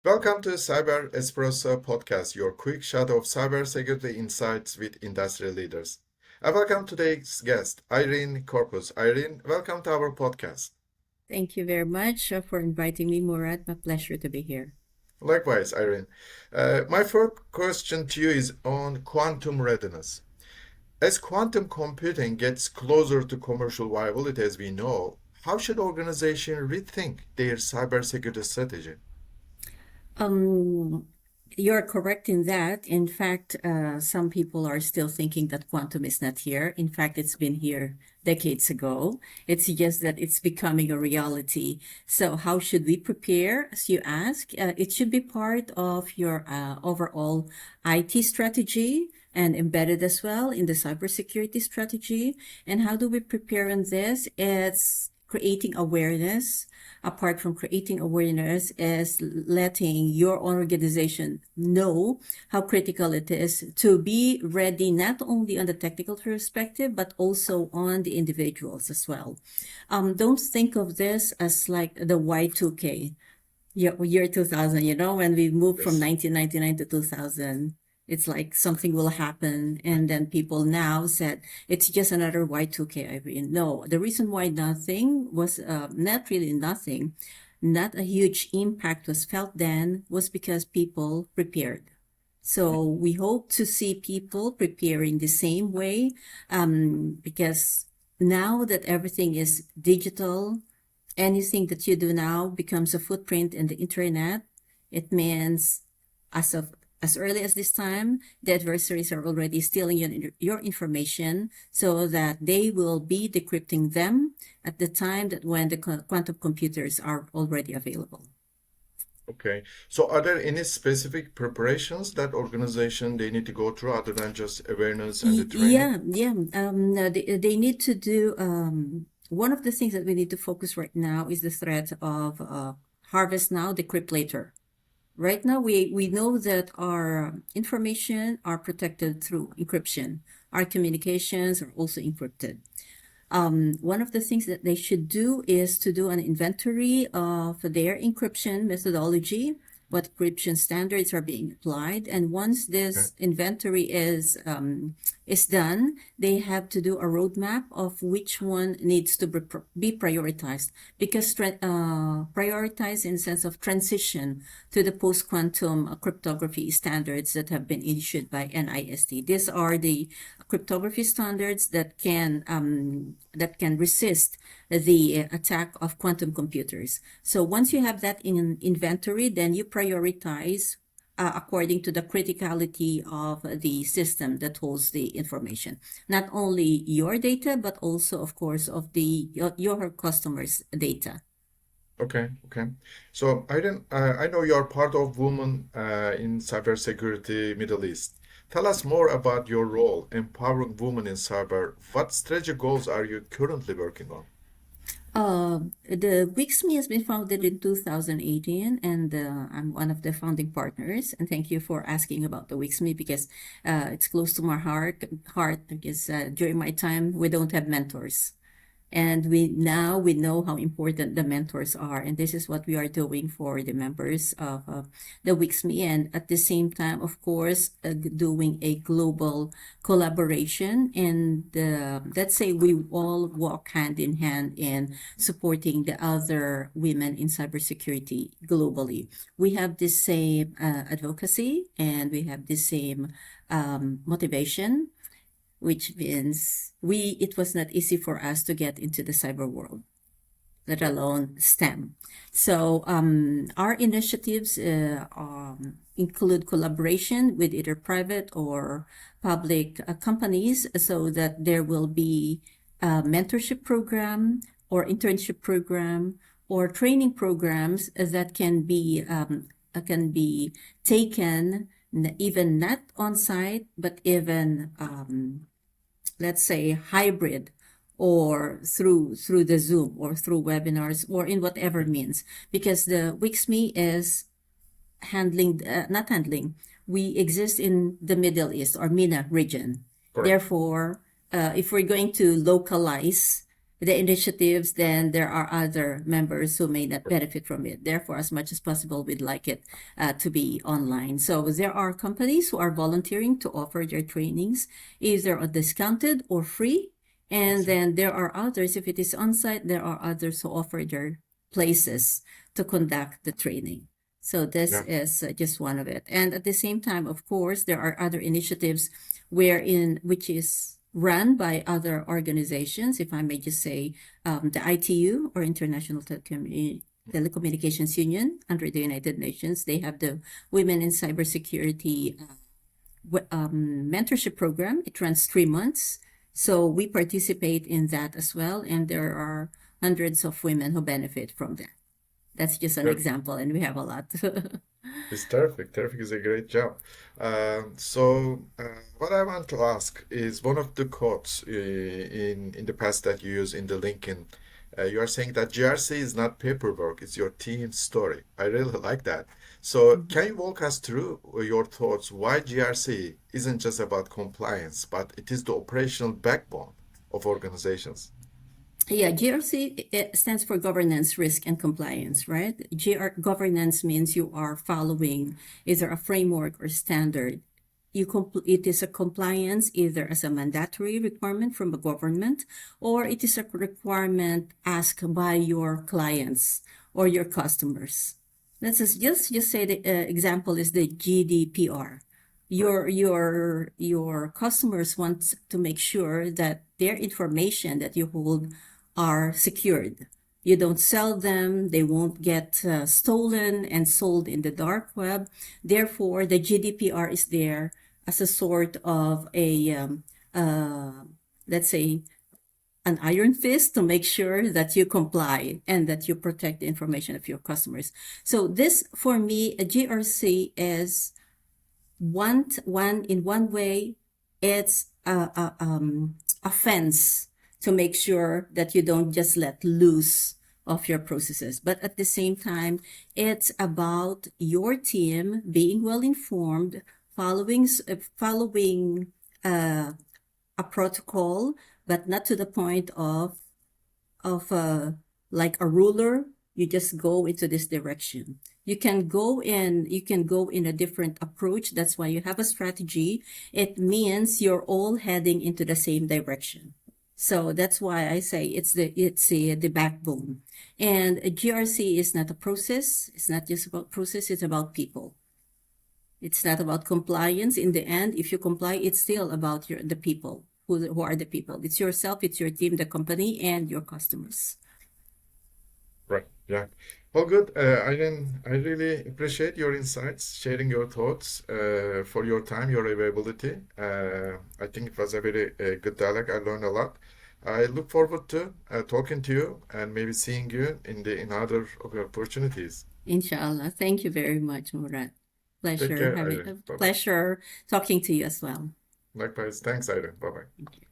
Welcome to Cyber Espresso Podcast, your quick shot of cybersecurity insights with industry leaders. I welcome today's guest, Irene Corpus. Irene, welcome to our podcast. Thank you very much for inviting me, Murat. My pleasure to be here. Likewise, Irene. My first question to you is on quantum readiness. As quantum computing gets closer to commercial viability, as we know, how should organizations rethink their cybersecurity strategy? Um, you're correct in that. In fact, some people are still thinking that quantum is not here. In fact, it's been here decades ago. It's just that it's becoming a reality. So, how should we prepare, as you ask? It should be part of your overall IT strategy and embedded as well in the cybersecurity strategy. And how do we prepare on this? It's creating awareness. Apart from creating awareness, is letting your own organization know how critical it is to be ready not only on the technical perspective but also on the individuals as well. Don't think of this as like the Y2K, year 2000, when we moved from Yes. 1999 to 2000. It's like something will happen. And then people now said it's just another Y2K, Irene. No, the reason why nothing was not really nothing, not a huge impact was felt then was because people prepared. So we hope to see people preparing the same way because now that everything is digital, anything that you do now becomes a footprint in the internet. It means as early as this time, the adversaries are already stealing your information so that they will be decrypting them at the time that when the quantum computers are already available. Okay. So are there any specific preparations that organization they need to go through other than just awareness and the training? Yeah. They need to do, one of the things that we need to focus right now is the threat of harvest now, decrypt later. Right now, we know that our information are protected through encryption. Our communications are also encrypted. One of the things that they should do is to do an inventory of their encryption methodology, what encryption standards are being applied, and once Okay. this inventory is done, they have to do a roadmap of which one needs to be prioritized because prioritize in the sense of transition to the post-quantum cryptography standards that have been issued by NIST. These are the cryptography standards that can resist the attack of quantum computers. So once you have that in inventory, then you prioritize according to the criticality of the system that holds the information. Not only your data, but also, of course, of your customers' data. Okay. Okay. So I know you're part of Women in Cybersecurity Middle East. Tell us more about your role empowering women in cyber. What strategic goals are you currently working on? The WIXME has been founded in 2018, and I'm one of the founding partners. And thank you for asking about the WIXME because it's close to my heart because during my time we don't have mentors. And we know how important the mentors are, and this is what we are doing for the members of the WIXME, and at the same time, of course, doing a global collaboration. And let's say we all walk hand in hand in supporting the other women in cybersecurity globally. We have the same advocacy, and we have the same motivation, which means it was not easy for us to get into the cyber world, let alone STEM. So our initiatives include collaboration with either private or public companies so that there will be a mentorship program or internship program or training programs that can be taken even not on site, but even let's say hybrid or through the Zoom or through webinars or in whatever means, because the WIXME is not handling. We exist in the Middle East or MENA region. Correct. Therefore, if we're going to localize the initiatives, then there are other members who may not benefit from it. Therefore, as much as possible, we'd like it to be online. So there are companies who are volunteering to offer their trainings either discounted or free. I And see. then there are others, if it is on site, there are others who offer their places to conduct the training. So this Yeah. is just one of it. And at the same time, of course, there are other initiatives which is run by other organizations, if I may just say, the ITU, or International Telecommunications Union under the United Nations. They have the Women in Cybersecurity mentorship program. It runs 3 months. So we participate in that as well. And there are hundreds of women who benefit from that. That's just an Perfect. example, and we have a lot. It's terrific. Terrific is a great job. What I want to ask is one of the quotes in the past that you use in the LinkedIn. You are saying that GRC is not paperwork; it's your team's story. I really like that. So, can you walk us through your thoughts why GRC isn't just about compliance, but it is the operational backbone of organizations? Yeah, GRC stands for governance, risk, and compliance, right? Governance means you are following either a framework or standard. It is a compliance either as a mandatory requirement from the government, or it is a requirement asked by your clients or your customers. Let's just say the example is the GDPR. Right. Your customers want to make sure that their information that you hold are secured. You don't sell them, they won't get stolen and sold in the dark web. Therefore, the GDPR is there as a sort of uh, let's say, an iron fist to make sure that you comply and that you protect the information of your customers. So this, for me, a GRC is one in one way, it's a fence to make sure that you don't just let loose of your processes. But at the same time, it's about your team being well informed, following a protocol, but not to the point of like a ruler. You just go into this direction. You can go in a different approach. That's why you have a strategy. It means you're all heading into the same direction. So that's why I say it's the backbone. And a GRC is not a process. It's not just about process. It's about people. It's not about compliance. In the end, if you comply, it's still about the people. Who are the people? It's yourself, it's your team, the company, and your customers. Right. Yeah. Well, good. I really appreciate your insights, sharing your thoughts, for your time, your availability. I think it was a very good dialogue. I learned a lot. I look forward to talking to you and maybe seeing you in other opportunities. Inshallah. Thank you very much, Murat. Take Pleasure care, having Irene. a Bye bye. pleasure talking to you as well. Likewise. Thanks, Irene. Bye bye. Thank you.